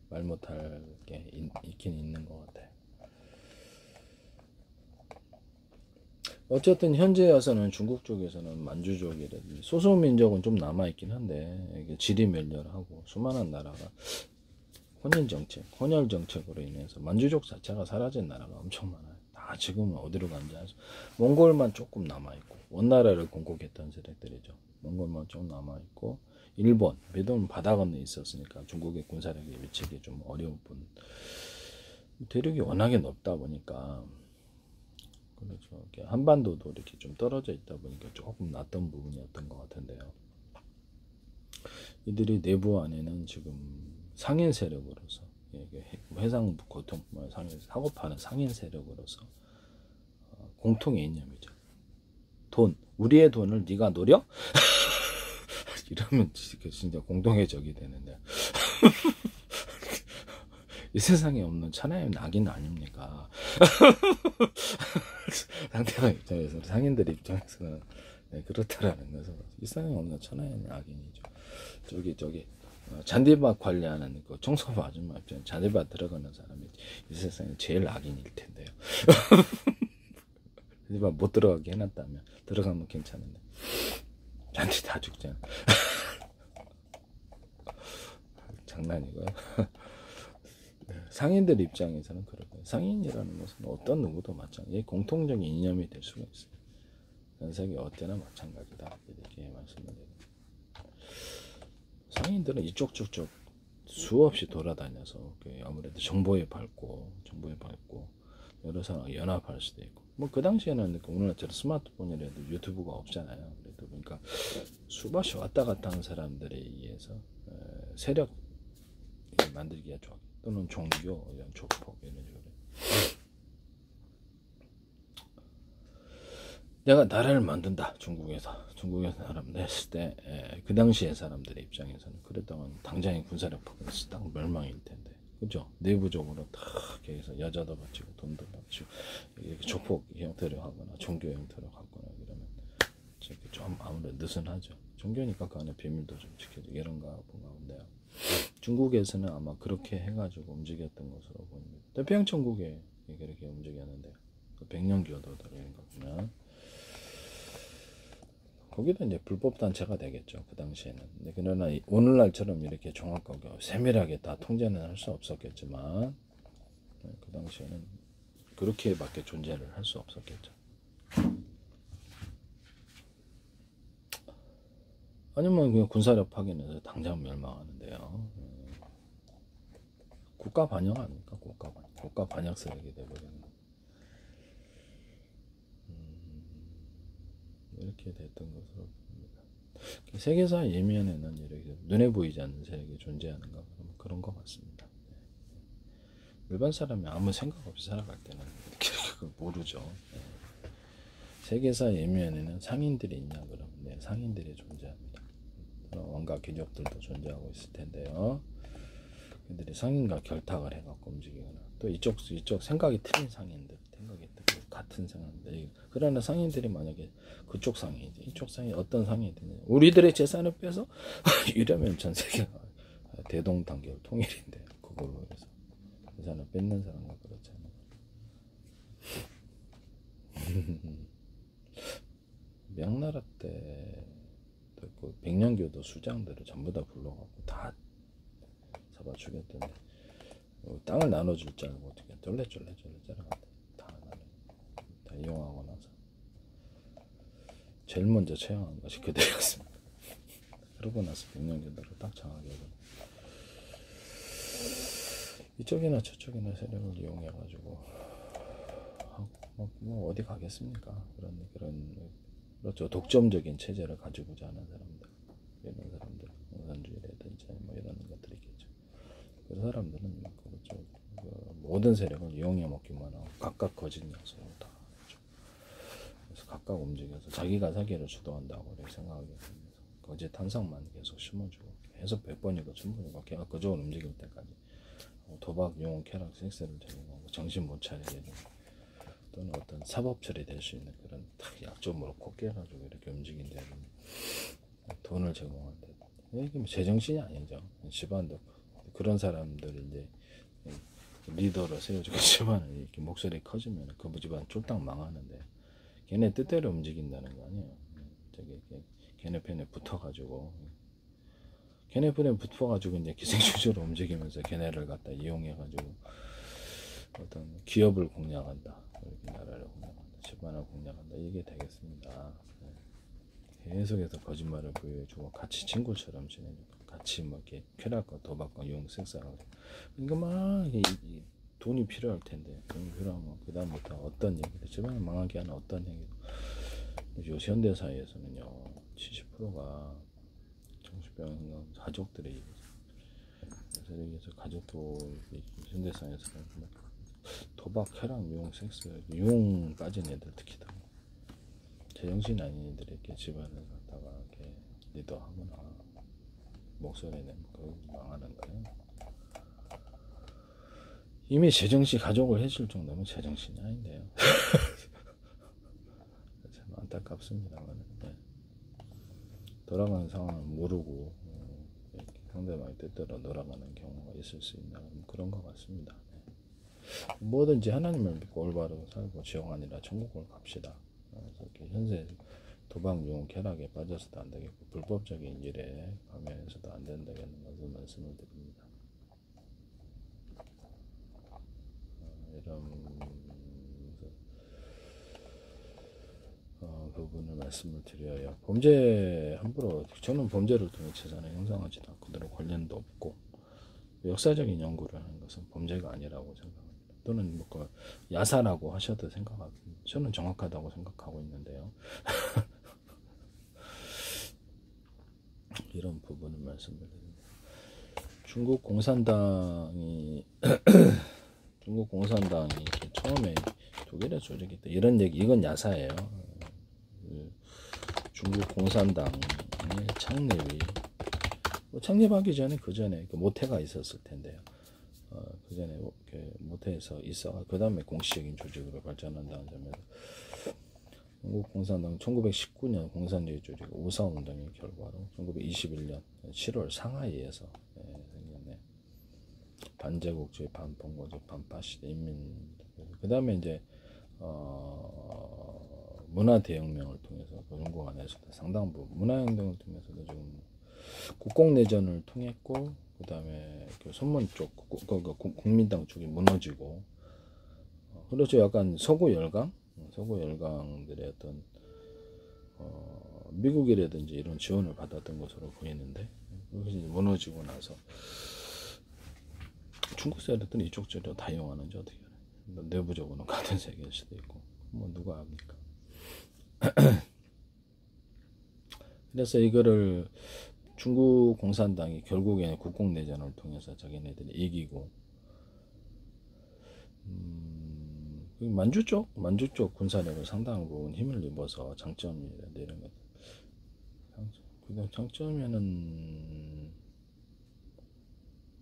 A: 말 못할 게 있긴 있는 것 같아요. 어쨌든 현재 와서는 중국 쪽에서는 만주족이라든지 소수민족은 좀 남아있긴 한데, 이게 질이 멸렬하고 수많은 나라가 혼혈 정책으로 인해서 만주족 자체가 사라진 나라가 엄청 많아요. 다 지금은 어디로 간지 아죠. 몽골만 조금 남아있고, 원나라를 공국했던 세력들이죠. 몽골만 좀 남아있고, 일본, 베드는 바다 건너에 있었으니까 중국의 군사력에 미치기 좀 어려운 뿐, 대륙이 워낙에 넓다 보니까, 그렇죠. 한반도도 이렇게 좀 떨어져 있다 보니까 조금 낫던 부분이었던 것 같은데요. 이들이 내부 안에는 지금 상인 세력으로서, 해상 고통뿐만 사고 파는 상인 세력으로서 공통의 이념이죠. 돈, 우리의 돈을 네가 노려? 이러면 진짜 공동의 적이 되는데 이 세상에 없는 천하의 낙인 아닙니까? 상대방 입장에서, 상인들 입장에서는 그렇다라는 것은 이 세상에 없는 천하의 낙인이죠. 저기 잔디밭 관리하는 그 청소부 아줌마 입장에 잔디밭 들어가는 사람이 이 세상에 제일 악인일 텐데요. 잔디밭 못 들어가게 해놨다면 들어가면 괜찮은데 잔디 다 죽잖아. 장난이고요. 상인들 입장에서는 그렇고요. 상인이라는 것은 어떤 누구도 마찬가지, 공통적인 이념이 될 수가 있어요. 전 세계 어때나 마찬가지다, 이렇게 말씀을 드립니다. 상인들은 이쪽 저쪽 수없이 돌아다녀서 아무래도 정보에 밟고 여러 사람과 연합할 수도 있고, 뭐 그 당시에는 오늘날처럼 스마트폰이라도 유튜브가 없잖아요. 그래도 그러니까 수없이 왔다 갔다 하는 사람들에 의해서 세력 만들기가 좋아. 또는 종교, 이런 조폭, 이런 식으로. 내가 나라를 만든다. 중국에서 나라를 냈을 때, 그 당시의 사람들의 입장에서는 그랬다면 당장의 군사력 파괴해서 딱 멸망일 텐데, 그죠? 내부적으로 다 여기서 여자도 바치고 돈도 바치고 이렇게 조폭 형태로 하거나 종교 형태로 하거나 이러면 좀 아무래도 느슨하죠. 종교니까 그 안에 비밀도 좀 지켜주고 이런가 본가본데요. 중국에서는 아마 그렇게 해가지고 움직였던 것으로 보입니다. 태평양 천국에 그렇게 움직였는데, 그 백년교도들 이런 거 보면 거기도 이제 불법 단체가 되겠죠, 그 당시에는. 근데 그러나 오늘날처럼 이렇게 정확하게 세밀하게 다 통제는 할 수 없었겠지만, 그 당시에는 그렇게밖에 존재를 할 수 없었겠죠. 아니면 그냥 군사력 파견해서 당장 멸망하는데요. 국가 반영 아닙니까? 국가 반역 세력이 되버리는. 이렇게 이렇게 됐던 것으로 봅니다. 세계사 이면에는 이렇게 눈에 보이지 않는 세력이 존재하는가 그런 것 같습니다. 일반 사람이 아무 생각 없이 살아갈 때는 그걸 모르죠. 세계사 이면에는 상인들이 있냐 그러면 네, 상인들이 존재합니다. 원과 귀족들도 존재하고 있을 텐데요. 그들이 상인과 결탁을 해갖고 움직이거나 또 이쪽 생각이 틀린 상인들, 생각이 같은 상인들. 그러나 상인들이 만약에 그쪽 상인이지, 이쪽 상인 어떤 상인이든 우리들의 재산을 빼서 이러면 전 세계가 대동단결 통일인데 그걸로 해서 재산을 뺏는 사람과 그렇잖아요. 명나라 때 그 백년교도 수장들을 전부 다 불러갖고 다 잡아 죽였던데 땅을 나눠줄 줄 알고 어떻게 쫄래쫄래 자라갔대. 다 이용하고 나서 제일 먼저 처형한 것이 그들이었습니다. 그러고 나서 백년교도를 딱 정하게 되고 이쪽이나 저쪽이나 세력을 이용해가지고 뭐 어디 가겠습니까? 그렇죠. 독점적인 체제를 가지고자 하는 사람들, 이런 사람들, 공산주의라든지 뭐 이런 것들이 있겠죠. 그 사람들은 그렇죠. 모든 세력을 이용해 먹기만 하고 각각 거짓 약속을 다 하죠. 그래서 각각 움직여서 자기가 사기를 주도한다고 이렇게 생각하게 되면서 거짓 탄상만 계속 심어주고 계속 100번이고 1000번이고 걔가 그쪽을 움직일 때까지 도박, 용어, 쾌락, 섹스를 적용하고 정신 못 차리게 해주고 또는 어떤 사법 처리될 수 있는 그런 약점으로 꼭 깨가지고 이렇게 움직인데 돈을 제공한다. 이게 뭐 제정신이 아니죠. 집안도 그런 사람들이 이제 리더로 세워주고 집안을 이렇게 목소리 커지면 그 집안 쫄딱 망하는데 걔네 뜻대로 움직인다는 거 아니에요. 저기 걔네 편에 붙어가지고 이제 기생충적으로 움직이면서 걔네를 갖다 이용해가지고 어떤 기업을 공략한다. 이렇게 나라를 공략한다. 집안을 공략한다. 이게 되겠습니다. 계속해서 거짓말을 보여주고 같이 친구처럼 지내니까 같이 뭐 이렇게 쾌락과 도박과 용 섹스하고 그러니까 막 돈이 필요할 텐데 돈이 필요하면 그 다음부터 어떤 얘기도 집안을 망하게 하는 어떤 얘기도 요 현대사회에서는요 70%가 정신병 가족들이 그래서 여기서 가족도 현대사회에서는 도박, 쾌락, 용, 섹스, 용 빠진 애들 특히 다 제정신 아닌 애들이 이렇게 집안을 갖다가 이렇게 리더하거나 목소리 내면 그 망하는 거예요. 이미 제정신 가족을 해줄 정도면 제정신이 아닌데요. 참 안타깝습니다만 네. 돌아가는 상황을 모르고 상대방의 뜻대로 돌아가는 경우가 있을 수 있나 그런 것 같습니다. 뭐든지 하나님을 믿고 올바르게 살고 지옥 아니라 천국을 갑시다. 그래서 이렇게 현재 도박, 용, 쾌락에 빠져서도 안 되겠고 불법적인 일에 감행해서도 안 된다는 것을 말씀을 드립니다. 이런 부분을 말씀을 드려요. 범죄 함부로 저는 범죄를 통해 재산을 형성하지도 않고 늘 관련도 없고 역사적인 연구를 하는 것은 범죄가 아니라고 생각합니다. 또는 뭐 야사라고 하셔도 생각하고 저는 정확하다고 생각하고 있는데요. 이런 부분을 말씀드립니다. 중국 공산당이 처음에 독일의 조직이 이런 얘기 이건 야사예요. 중국 공산당의 창립이 창립하기 전에 그 전에 모태가 있었을 텐데요. 그 전에 모태에서 있어 그 다음에 공식적인 조직으로 발전한다는 점에서 중국 공산당 1919년 공산주의 조직 우사운동의 결과로 1921년 7월 상하이에서 생겼네. 반제국주의, 반봉건주의, 반파시대 인민. 그 다음에 이제 문화대혁명을 통해서 중국 안에서도 상당 부분 문화혁명을 통해서도 좀 국공내전을 통했고 그 다음에 그 손문 쪽 국민당 쪽이 무너지고 그렇죠. 약간 서구 열강들의 어떤 미국이라든지 이런 지원을 받았던 것으로 보이는데 그것이 무너지고 나서 중국 사람들은 이쪽 저쪽 다 이용하는지 어떻게 알아요? 내부적으로는 같은 세계일 수도 있고 뭐 누가 압니까? 그래서 이거를 중국 공산당이 결국에는 국공내전을 통해서 자기네들이 이기고, 만주 쪽 군사력을 상당한 부분 힘을 입어서 장점이라든지 이런 것. 그다음 장점에는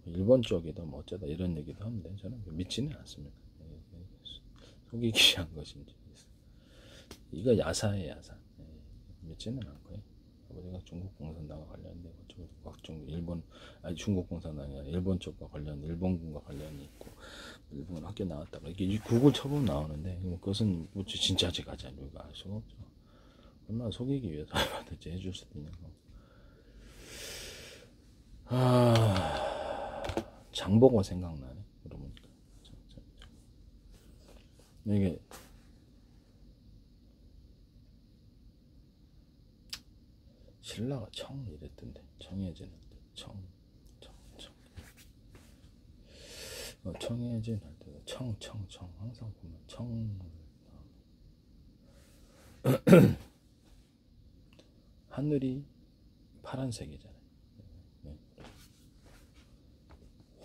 A: 일본 쪽이다 뭐 어쩌다 이런 얘기도 하는데 저는 믿지는 않습니다. 속이기 위한 것인지. 이거 야사예요, 야사. 믿지는 않고요. 아버지가 중국 공산당과 관련된 각종 일본, 아니 중국 공산당이 아니라 일본 쪽과 관련, 일본군과 관련이 있고, 일본 학교 나왔다가 이게 구글 쳐보면 나오는데, 그것은 뭐 진짜지 가짜지 우리가 알 수가 없죠. 얼마나 속이기 위해서 얼마든지 해줄 수도 있는 거. 장보고 생각나네. 그러보니까 이게 신라가 청 이랬던데, 청해진 청 청해진 할 때도 청 항상 보면 청. 하늘이 파란색이잖아요.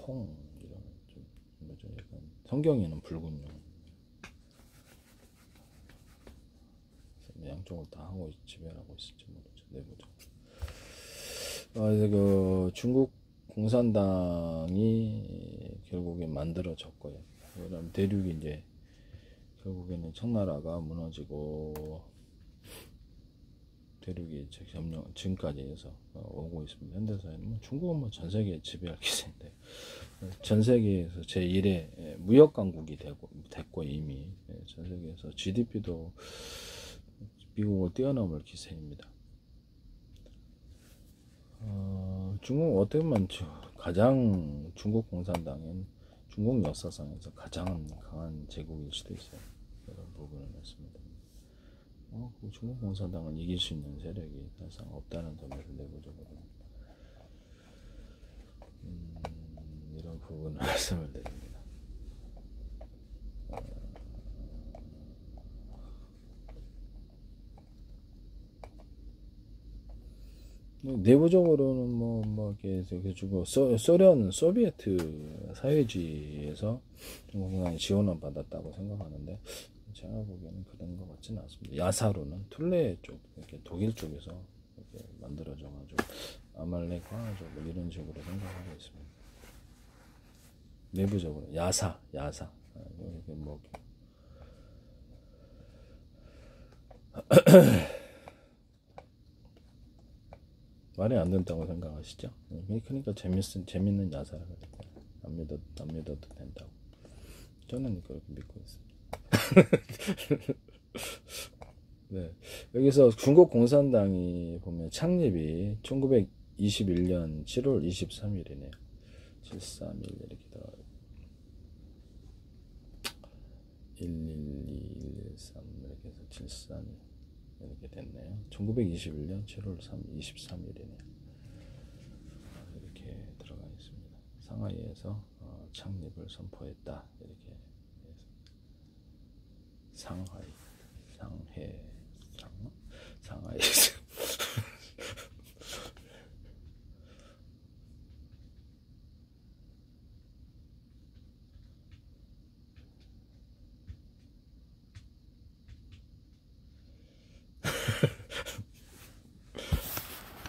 A: 홍 이런 좀 뭐죠, 약간 성경에는 붉은 용. 양쪽을 다 하고 지배하고 있을지 모르죠, 내부적으로. 그래서 그 중국 공산당이 결국에 만들어졌고요. 그다음 대륙이 이제 결국에는 청나라가 무너지고 대륙이 점령 지금까지 해서 오고 있습니다. 현대사회는 뭐 중국은 뭐 전 세계 지배할 기세인데, 전 세계에서 제1의 무역 강국이 됐고 이미 전 세계에서 GDP도 미국을 뛰어넘을 기세입니다. 중국 어떻게 보면 가장 중국 공산당은 중국 역사상에서 가장 강한 제국일 수도 있어요. 이런 부분을 말씀드립니다. 그 중국 공산당은 이길 수 있는 세력이 사실상 없다는 점에서 내부적으로 이런 부분을 말씀을 드립니다. 내부적으로는 뭐 이렇게 주고 소비에트 사회주의에서 중국공산이 지원을 받았다고 생각하는데, 제가 보기에는 그런 것 같지는 않습니다. 야사로는 툴레 쪽, 이렇게 독일 쪽에서 이렇게 만들어져가지고 아말렉 화족 뭐 이런 식으로 생각하고 있습니다. 내부적으로 야사 이렇게 뭐 말이 안 된다고 생각하시죠? 그러니까 재밌는 야사를 안 믿어도 된다고 저는 그렇게 믿고 있습니다. 네, 여기서 중국 공산당이 보면 창립이 1921년 7월 23일이네요. 731 이렇게 들어가요. 112, 113 이렇게 해서 732 이렇게 됐네요. 1921년 7월 23일이네요. 이렇게 들어가 있습니다. 상하이에서 창립을 선포했다. 이렇게 상하이